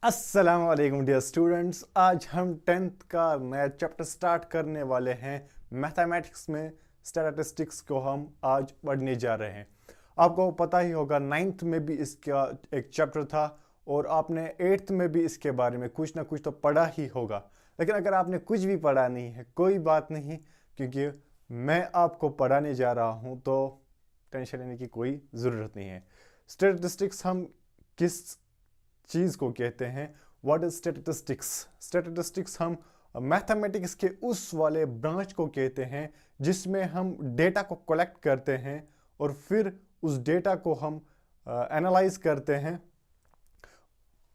अस्सलाम वालेकुम dear students. आज हम 10th का नया चैप्टर स्टार्ट करने वाले हैं। मैथमेटिक्स में स्टैटिस्टिक्स को हम आज पढ़ने जा रहे हैं। आपको पता ही होगा 9th में भी इसका एक चैप्टर था और आपने 8th में भी इसके बारे में कुछ ना कुछ तो पढ़ा ही होगा। लेकिन अगर आपने कुछ भी पढ़ा नहीं है कोई बात नहीं, क्योंकि मैं आपको पढ़ाने जा रहा हूँ तो टेंशन लेने की कोई ज़रूरत नहीं है। स्टैटिस्टिक्स हम किस चीज़ को कहते हैं? What is statistics? स्टैटिस्टिक्स हम मैथमेटिक्स के उस वाले ब्रांच को कहते हैं जिसमें हम डेटा को कलेक्ट करते हैं और फिर उस डेटा को हम एनालाइज करते हैं,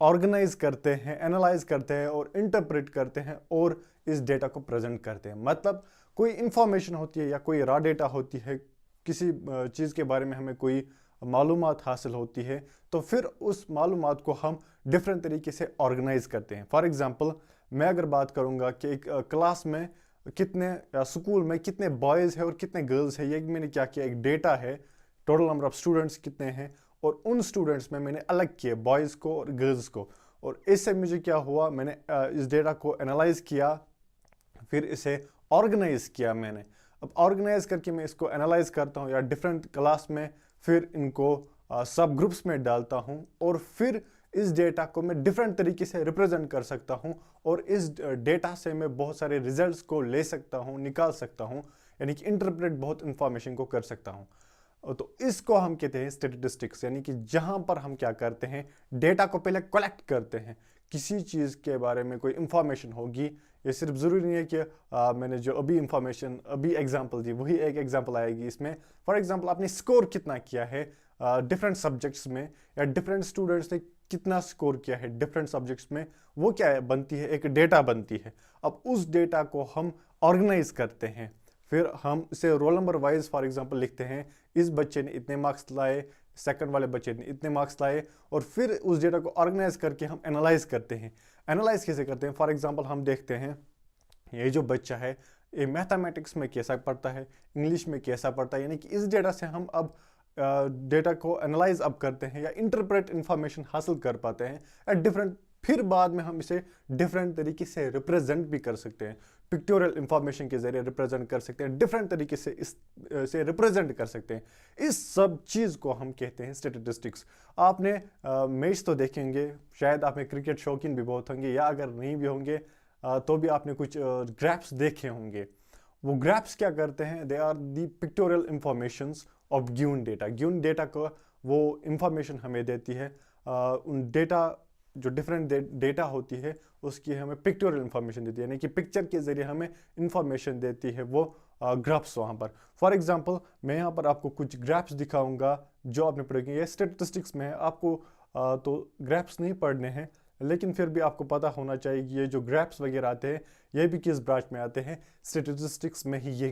ऑर्गेनाइज करते हैं, एनालाइज करते हैं और इंटरप्रेट करते हैं और इस डेटा को प्रेजेंट करते हैं। मतलब कोई इंफॉर्मेशन होती है या कोई रॉ डेटा होती है, किसी चीज़ के बारे में हमें कोई मालूमात हासिल होती है, तो फिर उस मालूमात को हम डिफरेंट तरीके से ऑर्गेनाइज करते हैं। फॉर एग्जांपल मैं अगर बात करूंगा कि एक क्लास में कितने या स्कूल में कितने बॉयज़ हैं और कितने गर्ल्स हैं, ये मैंने क्या किया, एक डेटा है, टोटल नंबर ऑफ स्टूडेंट्स कितने हैं और उन स्टूडेंट्स में मैंने अलग किए बॉयज़ को और गर्ल्स को। और इससे मुझे क्या हुआ, मैंने इस डेटा को एनालाइज किया, फिर इसे ऑर्गेनाइज किया मैंने। अब ऑर्गेनाइज करके मैं इसको एनालाइज करता हूँ या डिफरेंट क्लास में फिर इनको सब ग्रुप्स में डालता हूँ और फिर इस डेटा को मैं डिफरेंट तरीके से रिप्रेजेंट कर सकता हूँ और इस डेटा से मैं बहुत सारे रिजल्ट्स को ले सकता हूँ, निकाल सकता हूँ, यानी कि इंटरप्रेट बहुत इंफॉर्मेशन को कर सकता हूँ। तो इसको हम कहते हैं स्टैटिस्टिक्स, यानी कि जहां पर हम क्या करते हैं, डेटा को पहले कलेक्ट करते हैं। किसी चीज़ के बारे में कोई इंफॉर्मेशन होगी, ये सिर्फ ज़रूरी नहीं है कि मैंने जो अभी एग्जांपल दी वही एक एग्जांपल आएगी इसमें। फॉर एग्जांपल आपने स्कोर कितना किया है डिफरेंट सब्जेक्ट्स में, या डिफरेंट स्टूडेंट्स ने कितना स्कोर किया है डिफरेंट सब्जेक्ट्स में, वो क्या है, बनती है, एक डेटा बनती है। अब उस डेटा को हम ऑर्गेनाइज करते हैं, फिर हम इसे roll number wise for example लिखते हैं, इस बच्चे ने इतने मार्क्स लाए, सेकंड वाले बच्चे ने इतने मार्क्स लाए, और फिर उस डेटा को ऑर्गेनाइज करके हम एनालाइज करते हैं। एनालाइज कैसे करते हैं? फॉर एग्जांपल हम देखते हैं ये जो बच्चा है ये मैथमेटिक्स में कैसा पढ़ता है, इंग्लिश में कैसा पढ़ता है, यानी कि इस डेटा से हम अब डेटा को एनालाइज अब करते हैं या इंटरप्रेट इंफॉर्मेशन हासिल कर पाते हैं एट डिफरेंट। फिर बाद में हम इसे डिफरेंट तरीके से रिप्रेजेंट भी कर सकते हैं, पिक्टोरियल इंफॉर्मेशन के जरिए रिप्रेजेंट कर सकते हैं, डिफरेंट तरीके से इसे रिप्रेजेंट कर सकते हैं। इस सब चीज़ को हम कहते हैं स्टैटिस्टिक्स। आपने मैच तो देखेंगे, शायद आप में क्रिकेट शौकीन भी बहुत होंगे, या अगर नहीं भी होंगे तो भी आपने कुछ ग्राफ्स देखे होंगे। वो ग्राफ्स क्या करते हैं, they are the pictorial informations of given data. Given data को वो इंफॉर्मेशन हमें देती है, उन डेटा जो डिफरेंट डेटा होती है उसकी हमें पिक्टोरियल इंफॉर्मेशन देती है, यानी कि पिक्चर के जरिए हमें इंफॉर्मेशन देती है वो ग्राफ्स वहाँ पर। फॉर एग्जांपल मैं यहाँ पर आपको कुछ ग्राफ्स दिखाऊंगा जो आपने पढ़ेंगे, ये स्टैटिस्टिक्स में है। आपको तो ग्राफ्स नहीं पढ़ने हैं, लेकिन फिर भी आपको पता होना चाहिए कि ये जो ग्राफ्स वगैरह आते हैं ये भी किस ब्रांच में आते हैं, स्टैटिस्टिक्स में ही ये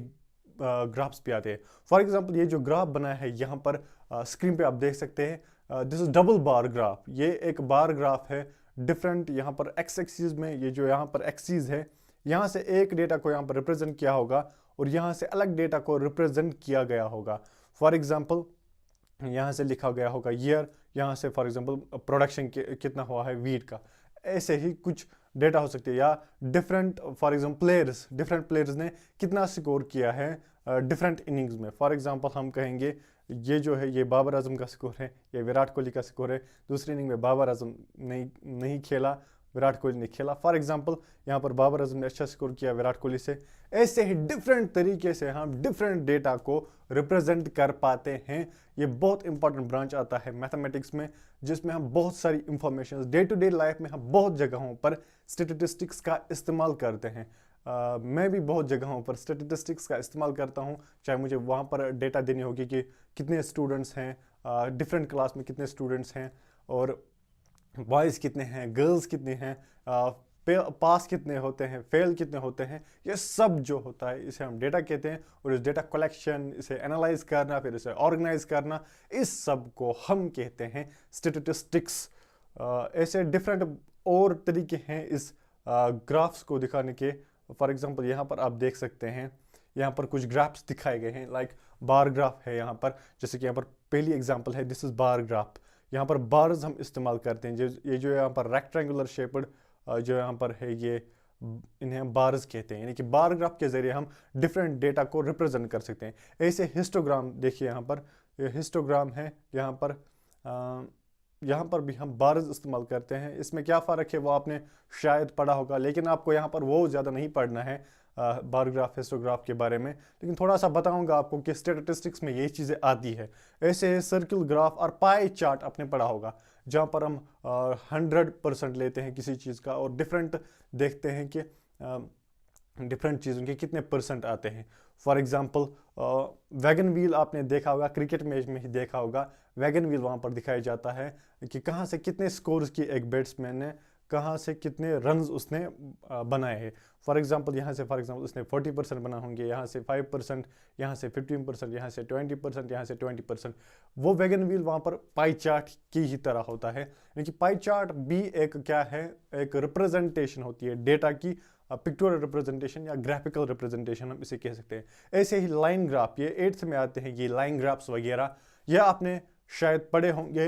ग्राफ्स भी आते हैं। फॉर एग्जांपल ये जो ग्राफ बना है यहाँ पर स्क्रीन पे आप देख सकते हैं, this is double bar graph. ये एक बार ग्राफ है, डिफरेंट यहाँ पर एक्स एक्सिस में, ये जो यहाँ पर एक्सिस है, यहाँ से एक डेटा को यहाँ पर रिप्रेजेंट किया होगा और यहाँ से अलग डेटा को रिप्रेजेंट किया गया होगा। फॉर एग्जाम्पल यहाँ से लिखा गया होगा ईयर, यहाँ से फॉर एग्जांपल प्रोडक्शन कितना हुआ है वीट का। ऐसे ही कुछ डेटा हो सकते हैं, या different for example different players ने कितना स्कोर किया है डिफरेंट इनिंग्स में। फॉर एग्जांपल हम कहेंगे ये जो है ये बाबर आजम का स्कोर है, ये विराट कोहली का स्कोर है। दूसरी इनिंग में बाबर आजम नहीं खेला, विराट कोहली ने खेला। फॉर एग्जांपल यहाँ पर बाबर आजम ने अच्छा स्कोर किया विराट कोहली से। ऐसे ही डिफरेंट तरीके से हम डिफरेंट डेटा को रिप्रेजेंट कर पाते हैं। ये बहुत इंपॉर्टेंट ब्रांच आता है मैथमेटिक्स में, जिसमें हम बहुत सारी information day to day life में हम बहुत जगहों पर स्टैटिस्टिक्स का इस्तेमाल करते हैं। मैं भी बहुत जगहों पर स्टैटिस्टिक्स का इस्तेमाल करता हूँ, चाहे मुझे वहाँ पर डेटा देनी होगी कि कितने स्टूडेंट्स हैं, डिफरेंट क्लास में कितने स्टूडेंट्स हैं, और बॉयज़ कितने हैं, गर्ल्स कितने हैं, पास कितने होते हैं, फेल कितने होते हैं। ये सब जो होता है इसे हम डेटा कहते हैं, और इस डेटा कलेक्शन, इसे एनालाइज करना, फिर इसे ऑर्गेनाइज करना, इस सब को हम कहते हैं स्टैटिस्टिक्स। ऐसे डिफरेंट और तरीके हैं इस ग्राफ्स को दिखाने के। फॉर एग्जांपल यहाँ पर आप देख सकते हैं, यहाँ पर कुछ ग्राफ्स दिखाए गए हैं, लाइक बार ग्राफ है यहाँ पर। जैसे कि यहाँ पर पहली एग्जांपल है, दिस इज बार ग्राफ। यहाँ पर बार्स हम इस्तेमाल करते हैं, ये जो यहाँ पर रेक्टेंगुलर शेप्ड जो यहाँ पर है, ये इन्हें हम बार्स कहते हैं। यानी कि बार ग्राफ के जरिए हम डिफरेंट डेटा को रिप्रेजेंट कर सकते हैं। ऐसे हिस्टोग्राम देखिए, यहाँ पर ये हिस्टोग्राम है, यहाँ पर भी हम बार्स इस्तेमाल करते हैं। इसमें क्या फ़र्क है वो आपने शायद पढ़ा होगा, लेकिन आपको यहाँ पर वो ज़्यादा नहीं पढ़ना है बार ग्राफ हिस्टोग्राफ के बारे में, लेकिन थोड़ा सा बताऊंगा आपको कि स्टैटिस्टिक्स में ये चीज़ें आती है। ऐसे सर्किल ग्राफ और पाई चार्ट आपने पढ़ा होगा, जहाँ पर हम 100% लेते हैं किसी चीज़ का और डिफरेंट देखते हैं कि डिफरेंट चीज़ों के कितने परसेंट आते हैं। फॉर एग्जांपल वैगन व्हील आपने देखा होगा, क्रिकेट मैच में ही देखा होगा, वैगन व्हील वहाँ पर दिखाया जाता है कि कहाँ से कितने स्कोर्स की एक बैट्समैन ने, कहाँ से कितने रन्स उसने बनाए हैं। फॉर एग्जांपल यहाँ से उसने 40% बना होंगे, यहाँ से 5%, यहाँ से 15%, यहाँ से 20%, यहाँ से 20%। वो वैगन व्हील वहाँ पर पाई चार्ट की ही तरह होता है। यानी कि पाई चार्ट भी एक क्या है, एक रिप्रेजेंटेशन होती है डेटा की, पिक्टोरियल रिप्रेजेंटेशन या ग्राफिकल रिप्रेजेंटेशन हम इसे कह सकते हैं। ऐसे ही लाइन ग्राफ, ये 8th में आते हैं ये लाइन ग्राफ्स वगैरह, ये आपने शायद पढ़े होंगे।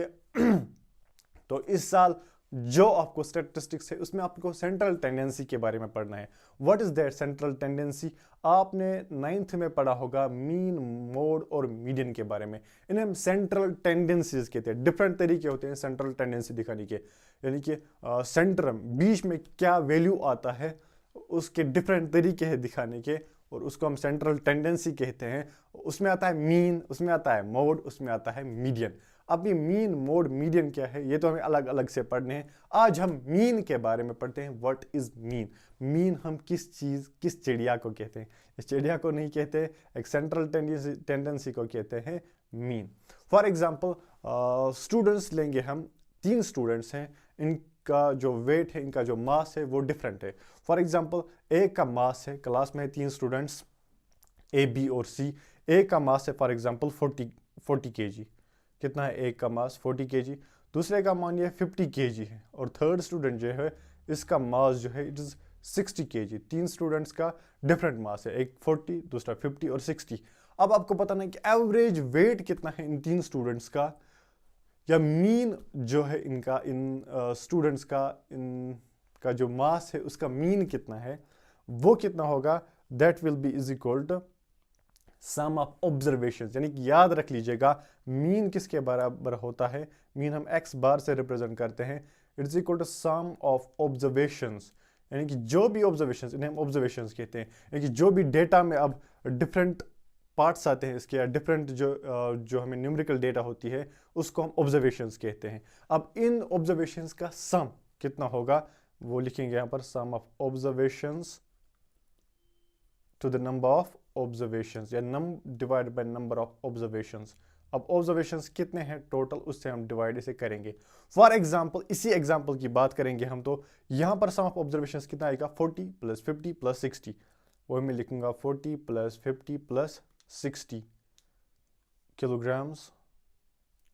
तो इस साल जो आपको स्टैटिस्टिक्स है उसमें आपको सेंट्रल टेंडेंसी के बारे में पढ़ना है। What is that central tendency? आपने 9th में पढ़ा होगा मीन, मोड और मीडियन के बारे में। इन्हें हम सेंट्रल टेंडेंसीज कहते हैं। डिफरेंट तरीके होते हैं सेंट्रल टेंडेंसी दिखाने के, यानी कि सेंटर बीच में क्या वैल्यू आता है उसके डिफरेंट तरीके हैं दिखाने के, और उसको हम सेंट्रल टेंडेंसी कहते हैं। उसमें आता है मीन, उसमें आता है मोड, उसमें आता है मीडियन। अब ये मीन, मोड, मीडियन क्या है ये तो हमें अलग अलग से पढ़ने हैं। आज हम मीन के बारे में पढ़ते हैं। What is mean? मीन हम किस चीज़, किस चिड़िया को कहते हैं? इस चिड़िया को नहीं कहते, एक सेंट्रल टेंडेंसी को कहते हैं मीन। फॉर एग्जाम्पल स्टूडेंट्स लेंगे हम, 3 स्टूडेंट्स हैं, इनका जो वेट है, इनका जो मास है वो डिफरेंट है। फॉर एग्जाम्पल एक का मास है, क्लास में 3 स्टूडेंट्स ए, बी और सी। एक का मास है फॉर एग्जाम्पल 40 kg। कितना है एक का मास? 40 kg। दूसरे का मानिए 50 kg है, और थर्ड स्टूडेंट जो है इसका मास जो है इट इज़ 60 kg। 3 स्टूडेंट्स का डिफरेंट मास है, एक 40, दूसरा 50 और 60। अब आपको पता नहीं कि एवरेज वेट कितना है इन 3 स्टूडेंट्स का, या मीन जो है इनका, इन स्टूडेंट्स का, इनका जो मास है उसका मीन कितना है, वो कितना होगा? That will be is equal to sum of observations. यानी कि याद रख लीजिएगा मीन किसके बराबर होता है? मीन हम x बार से रिप्रेजेंट करते हैं। It's equal to sum of observations. यानी कि जो भी ऑब्जर्वेशंस, इन्हें हम ऑब्जर्वेशंस कहते हैं, यानी कि जो भी डेटा में अब डिफरेंट पार्ट्स आते हैं इसके, या डिफरेंट जो हमें न्यूमेरिकल डेटा होती है उसको हम ऑब्जर्वेशंस कहते हैं। अब इन ऑब्जर्वेशंस का सम कितना होगा वो लिखेंगे यहाँ पर, sum of observations to the number of observations, या divide by number of observations. अब ऑब्जर्वेशंस कितने हैं टोटल, उससे हम डिवाइड इसे करेंगे। फॉर एग्जांपल, इसी एग्जांपल की बात करेंगे हम, तो यहाँ पर सम ऑफ ऑब्जर्वेशंस कितना आएगा? 40 + 50 + 60। वो मैं लिखूंगा 40 + 50 + 60 किलोग्राम्स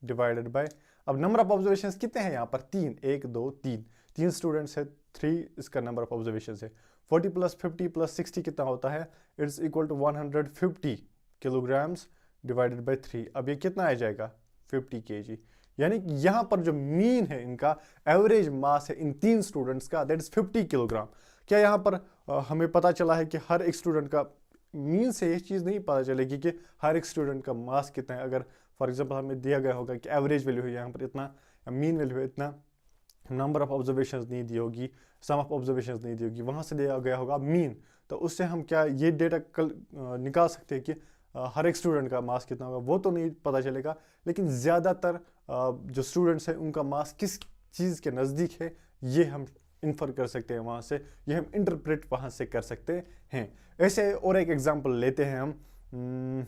डिवाइडेड बाय, अब नंबर ऑफ ऑब्जर्वेशंस कितने हैं यहाँ पर? 3, 1 2 3, 3 स्टूडेंट्स है, 3 इसका नंबर ऑफ ऑब्जर्वेशंस है। 40 + 50 + 60 कितना होता है? It's equal to 150 kilograms divided by 3। अब ये कितना आ जाएगा? 50 kg। यानी कि यहाँ पर जो मीन है इनका, एवरेज मास है इन 3 स्टूडेंट्स का, दैट इज 50 किलोग्राम। क्या यहाँ पर हमें पता चला है कि हर एक स्टूडेंट का मीन से ये चीज़ नहीं पता चलेगी कि हर एक स्टूडेंट का मास कितना है? अगर फॉर एग्जांपल हमें दिया गया होगा कि एवरेज वैल्यू है यहाँ पर इतना, मीन वैल्यू है इतना, नंबर ऑफ ऑब्जर्वेशंस नहीं दी होगी, सम ऑफ ऑब्जर्वेशंस नहीं दी होगी, वहाँ से दिया गया होगा मीन। तो उससे हम क्या ये डेटा निकाल सकते हैं कि हर एक स्टूडेंट का मास कितना होगा? वो तो नहीं पता चलेगा, लेकिन ज़्यादातर जो स्टूडेंट्स हैं उनका मास किस चीज़ के नज़दीक है ये हम इन्फर कर सकते हैं वहाँ से, ये हम इंटरप्रेट वहाँ से कर सकते हैं। ऐसे और एक एग्जांपल लेते हैं हम।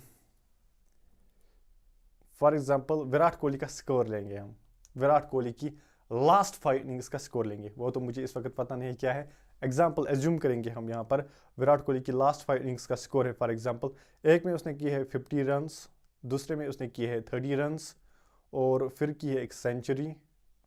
फॉर एग्जांपल विराट कोहली का स्कोर लेंगे हम, विराट कोहली की लास्ट 5 इनिंग्स का स्कोर लेंगे। वो तो मुझे इस वक्त पता नहीं क्या है, एग्जांपल एज्यूम करेंगे हम यहाँ पर। विराट कोहली की लास्ट 5 इनिंग्स का स्कोर है, फॉर एग्जांपल एक में उसने की है 50 रन्स, दूसरे में उसने की है 30 रन्स, और फिर की है एक सेंचुरी,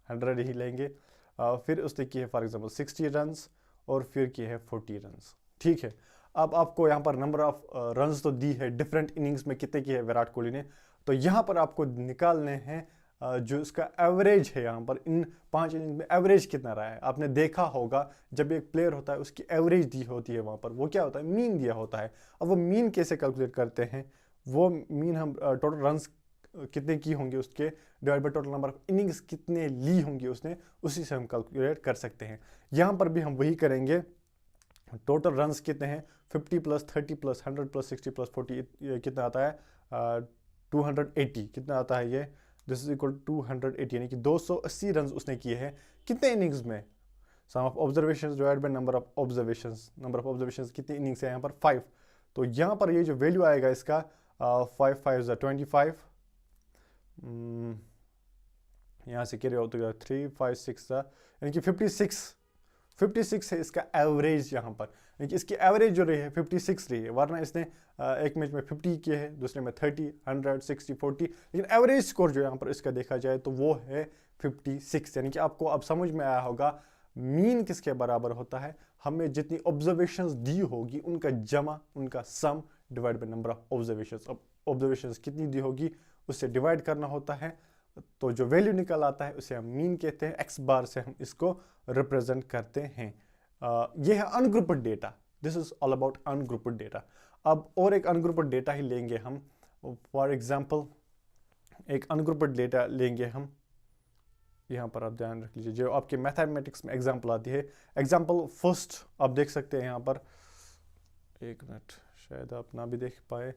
100 ही लेंगे। फिर उसने की है फॉर एग्जांपल 60 रन्स, और फिर की है 40 रन्स। ठीक है, अब आपको यहाँ पर नंबर ऑफ रन्स तो दी है, डिफरेंट इनिंग्स में कितने की है विराट कोहली ने, तो यहाँ पर आपको निकालने हैं जो इसका एवरेज है यहाँ पर इन 5 इनिंग्स में एवरेज कितना रहा है। आपने देखा होगा जब एक प्लेयर होता है उसकी एवरेज दी होती है, वहाँ पर वो क्या होता है, मीन दिया होता है। अब वो मीन कैसे कैलकुलेट करते हैं, वो मीन हम टोटल रन्स कितने की होंगे उसके divide by total number of innings कितने ली होंगी उसने, उसी से हम कैलकुलेट कर सकते हैं। यहाँ पर भी हम वही करेंगे। टोटल रन्स कितने हैं, 50 प्लस 30 प्लस 100 प्लस 60 प्लस 40 कितना आता है, 280 कितना आता है ये, दिस इज इक्वल 280 यानी कि 280 रन उसने किए हैं कितने इनिंग्स में। Sum of observations divide by number of observations, number of observations कितनी इनिंग्स है यहाँ पर 5। तो यहाँ पर ये जो वैल्यू आएगा इसका 5 5 25, यहाँ से कैरी आउट हो गया 3 5 6 यानी कि 56 है इसका एवरेज यहाँ पर, यानी कि इसकी एवरेज जो रही है 56 रही है, वरना इसने एक मैच में 50 किए हैं, दूसरे में 30 100 60 40, लेकिन एवरेज स्कोर जो यहाँ पर इसका देखा जाए तो वो है 56। यानी कि आपको अब समझ में आया होगा मीन किसके बराबर होता है, हमें जितनी ऑब्जर्वेशंस दी होगी उनका जमा, उनका sum divide by number of observations. अब ऑब्जर्वेशंस कितनी दी होगी उससे डिवाइड करना होता है, तो जो वैल्यू निकल आता है उसे हम मीन कहते हैं। एक्स बार से हम इसको रिप्रेजेंट करते हैं। ये है ungrouped data, this is all about ungrouped data. अब और एक अनग्रुप्ड डेटा ही लेंगे हम, फॉर एग्जांपल एक अनग्रुप्ड डेटा लेंगे हम। यहाँ पर आप ध्यान रख लीजिए जो आपके मैथमेटिक्स में एग्जांपल आती है, एग्जांपल फर्स्ट आप देख सकते हैं यहाँ पर, एक मिनट शायद आप ना भी देख पाए।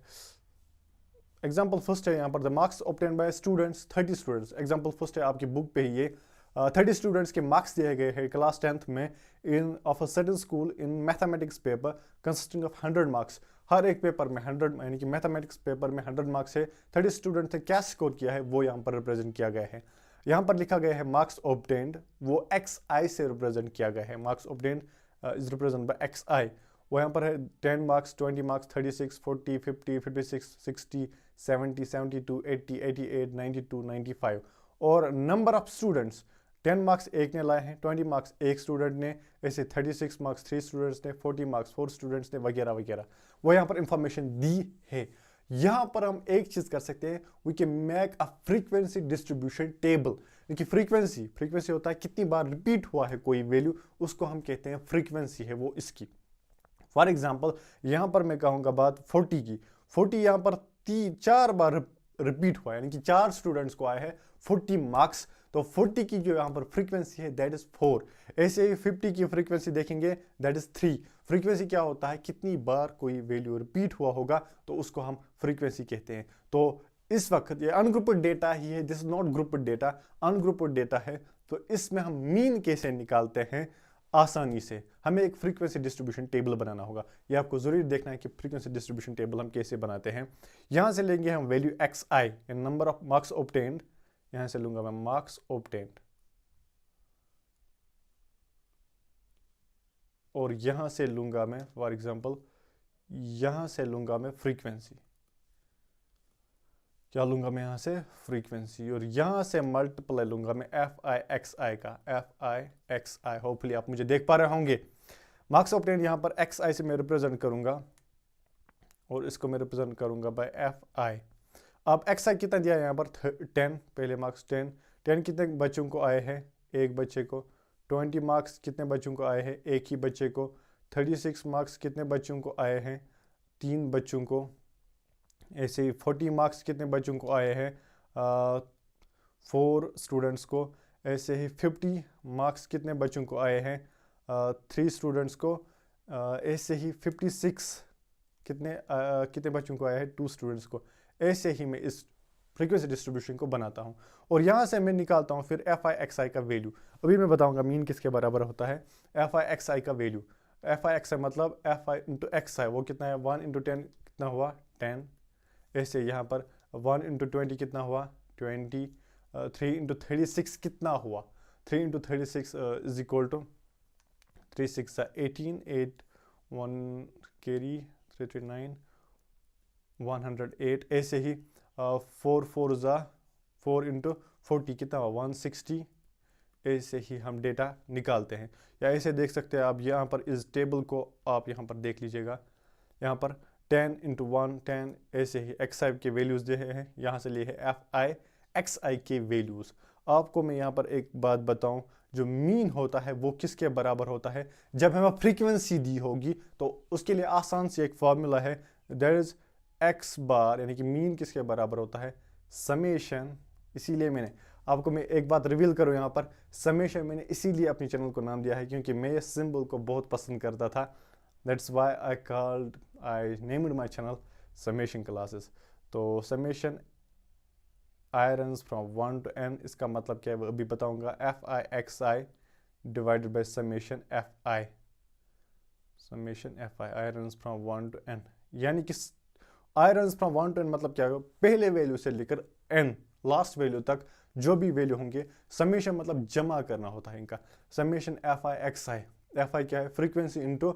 एग्जाम्पल फर्स्ट है यहाँ पर, the marks obtain bye students 30 students. Example first है आपकी बुक पे ही ये 30 स्टूडेंट्स के मार्क्स दिए गए हैं क्लास 10th में in of a certain school in mathematics paper consisting of 100 marks. हर एक पेपर में 100 यानी कि मैथमेटिक्स पेपर में 100 मार्क्स है। 30 स्टूडेंट्स ने क्या स्कोर किया है वो यहाँ पर रिप्रेजेंट किया गया है। यहाँ पर लिखा गया है मार्क्स ऑब्टेन्ड, वो XI से रिप्रेजेंट किया गया है। Marks obtained is represent by XI। वो यहाँ पर है 10 मार्क्स 20 मार्क्स 36 40 50 56 60 70 72 80 88 92 95। और नंबर ऑफ स्टूडेंट्स 10 मार्क्स एक ने लाए हैं, 20 मार्क्स एक स्टूडेंट ने, ऐसे 36 मार्क्स 3 स्टूडेंट्स ने, 40 मार्क्स 4 स्टूडेंट्स ने, वगैरह वगैरह। वो यहाँ पर इंफॉर्मेशन दी है। यहाँ पर हम एक चीज कर सकते हैं, we can make a frequency distribution table. क्योंकि फ्रीक्वेंसी होता है कितनी बार रिपीट हुआ है कोई वैल्यू, उसको हम कहते हैं फ्रीक्वेंसी है वो इसकी। फॉर एग्जाम्पल यहाँ पर मैं कहूँगा बात 40 की, 40 यहाँ पर 4 बार रिपीट हुआ है, यानी कि 4 स्टूडेंट्स को आए हैं 40 मार्क्स। तो 40 की जो यहाँ पर फ्रीक्वेंसी है दैट इज 4। ऐसे ही 50 की फ्रीक्वेंसी देखेंगे दैट इज 3। फ्रीक्वेंसी क्या होता है, कितनी बार कोई वैल्यू रिपीट हुआ होगा तो उसको हम फ्रीक्वेंसी कहते हैं। तो इस वक्त ये अनग्रुप्ड डेटा ही है, this is not grouped data, ungrouped data है। तो इसमें हम मीन कैसे निकालते हैं, आसानी से हमें एक फ्रीक्वेंसी डिस्ट्रीब्यूशन टेबल बनाना होगा। ये आपको जरूरी देखना है कि फ्रीक्वेंसी डिस्ट्रीब्यूशन टेबल हम कैसे बनाते हैं। यहां से लेंगे हम value XI, number of marks obtained. यहां से लूंगा मैं मार्क्स ऑब्टेन्ड, और यहां से लूंगा मैं फॉर एग्जांपल, यहां से लूंगा मैं फ्रीक्वेंसी। क्या लूंगा मैं यहां से, फ्रीक्वेंसी, और यहां से मल्टीप्लाई लूंगा मैं FI का, FI होपफुली आप मुझे देख पा रहे होंगे। मार्क्स ऑब्टेन्ड यहां पर XI से मैं रिप्रेजेंट करूंगा और इसको मैं रिप्रेजेंट करूंगा बाय FI। अब XI कितना दिया है यहाँ पर 10, पहले मार्क्स 10 कितने बच्चों को आए हैं, एक बच्चे को। 20 मार्क्स कितने बच्चों को आए हैं, एक ही बच्चे को। 36 मार्क्स कितने बच्चों को आए हैं, 3 बच्चों को। ऐसे ही 40 मार्क्स कितने बच्चों को आए हैं, 4 स्टूडेंट्स को। ऐसे ही 50 मार्क्स कितने बच्चों को आए हैं, 3 स्टूडेंट्स को। ऐसे ही 56 कितने बच्चों को आए हैं, 2 स्टूडेंट्स को। ऐसे ही मैं इस फ्रीक्वेंसी डिस्ट्रीब्यूशन को बनाता हूं और यहां से मैं निकालता हूं फिर FI का वैल्यू। अभी मैं बताऊंगा मीन किसके बराबर होता है। FI का वैल्यू, FI मतलब FI इंटू XI, वो कितना है, 1 इंटू 10 कितना हुआ, 10। ऐसे यहाँ पर 1 इंटू 20 कितना हुआ, 20। 3 इंटू 36 कितना हुआ, 3 into 36 is equal to 3 6 18, 8 1 carry 339 108। ऐसे ही 4 4 इंटू 40 कितना हुआ, 160। ऐसे ही हम डेटा निकालते हैं, या ऐसे देख सकते हैं आप यहाँ पर इस टेबल को आप यहाँ पर देख लीजिएगा। यहाँ पर 10 इंटू 1 10, ऐसे ही XI के वैल्यूज दिए हैं, यहाँ से लिए है FI xi के वैल्यूज़। आपको मैं यहाँ पर एक बात बताऊँ, जो मीन होता है वो किसके बराबर होता है? जब हमें फ्रीक्वेंसी दी होगी तो उसके लिए आसान से एक फार्मूला है, दैट इज़ x बार, यानी कि मीन किसके बराबर होता है? समेशन। इसीलिए मैंने आपको मैं एक बात रिवील करूँ यहाँ पर, समेशन मैंने इसीलिए अपनी चैनल को नाम दिया है क्योंकि मैं ये सिंबल को बहुत पसंद करता था। That's why I named my channel summation classes. तो summation irons from 1 to n, इसका मतलब क्या है वो अभी बताऊंगा। FI divided by summation FI, summation FI irons from 1 to n, यानी कि आयरन्स फ्रॉम 1 to n मतलब क्या होगा? पहले वैल्यू से लेकर n लास्ट वैल्यू तक जो भी वैल्यू होंगे, समेशन मतलब जमा करना होता है इनका। समेशन FI क्या है? Frequency into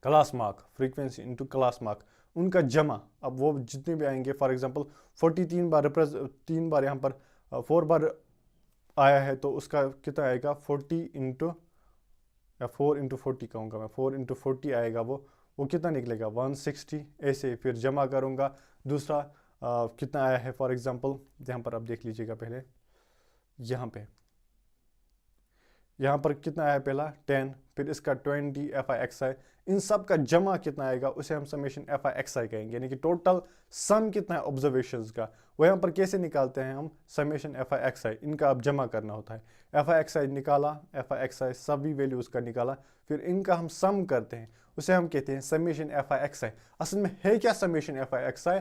class mark, frequency into class mark, उनका जमा। अब वो जितने भी आएंगे, फॉर एग्जांपल 43 बार 3 बार यहाँ पर 4 बार आया है तो उसका कितना आएगा? 40 इंटू, या 4 इंटू 40 कहूँगा मैं, 4 इंटू 40 आएगा वो कितना निकलेगा? 160। ऐसे फिर जमा करूँगा। दूसरा कितना आया है, फॉर एग्जांपल यहाँ पर आप देख लीजिएगा, पहले यहाँ पर कितना आया? पहला 10, फिर इसका 20 FI इन सब का जमा कितना आएगा? उसे हम समेशन FI कहेंगे, यानी कि टोटल सम कितना है ऑब्जर्वेशंस का, वो यहाँ पर कैसे निकालते हैं हम? समेशन FI इनका अब जमा करना होता है। FI निकाला, FI सभी वैल्यूज का निकाला, फिर इनका हम सम करते हैं, उसे हम कहते हैं समेशन FI। असल में है क्या summation FI?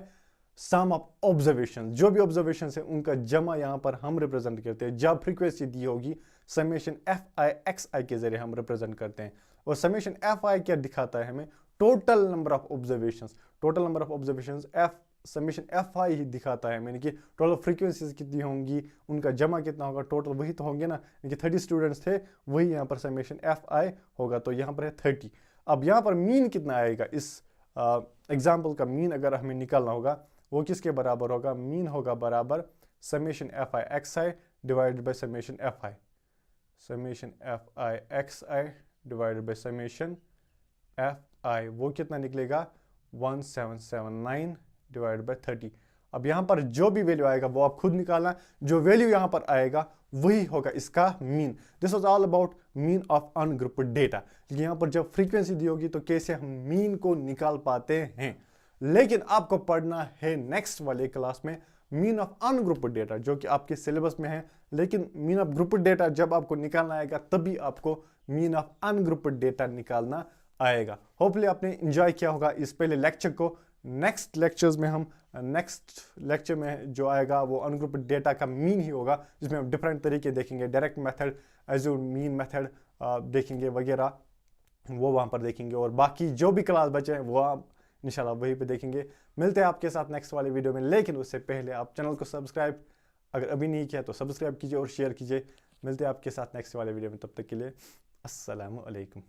Sum of observation, जो भी ऑब्जर्वेशन है उनका जमा यहाँ पर हम रिप्रेजेंट करते हैं। जब फ्रीक्वेंसी दी होगी समेशन FI के जरिए हम रिप्रेजेंट करते हैं। और समेशन FI क्या दिखाता है हमें? Total number of observations. Total number of observations summation FI ही दिखाता है, यानी कि टोटल फ्रीक्वेंसीज कितनी होंगी, उनका जमा कितना होगा, टोटल वही तो होंगे ना। यानी कि 30 स्टूडेंट्स थे, वही यहाँ पर समेशन FI होगा, तो यहाँ पर है 30। अब यहाँ पर मीन कितना आएगा? इस एग्जाम्पल का मीन अगर हमें निकालना होगा, वो किसके बराबर होगा? मीन होगा बराबर summation FI divided by summation FI, summation FI divided by summation FI, वो कितना निकलेगा? 1779 डिवाइडेड बाय 30। अब यहाँ पर जो भी वैल्यू आएगा वो आप खुद निकालना, जो वैल्यू यहाँ पर आएगा वही होगा इसका mean. This was all about mean of ungrouped data. यहाँ पर जब फ्रीक्वेंसी दी होगी तो कैसे हम मीन को निकाल पाते हैं, लेकिन आपको पढ़ना है नेक्स्ट वाले क्लास में मीन ऑफ अनग्रुप्ड डेटा, जो कि आपके सिलेबस में है। लेकिन मीन ऑफ ग्रुप्ड डेटा जब आपको निकालना आएगा तभी आपको मीन ऑफ अनग्रुप्ड डेटा निकालना आएगा। होपफुली आपने एंजॉय किया होगा इस पहले लेक्चर को। नेक्स्ट लेक्चर में जो आएगा वो अनग्रुप्ड डेटा का मीन ही होगा, जिसमें हम डिफरेंट तरीके देखेंगे, direct method, Azure mean method देखेंगे वगैरह, वो वहाँ पर देखेंगे। और बाकी जो भी क्लास बचे हैं वो आप इंशाल्लाह वहीं पे देखेंगे। मिलते हैं आपके साथ नेक्स्ट वाले वीडियो में, लेकिन उससे पहले आप चैनल को सब्सक्राइब अगर अभी नहीं किया तो सब्सक्राइब कीजिए और शेयर कीजिए। मिलते हैं आपके साथ नेक्स्ट वाले वीडियो में, तब तक के लिए अस्सलामु अलैकुम।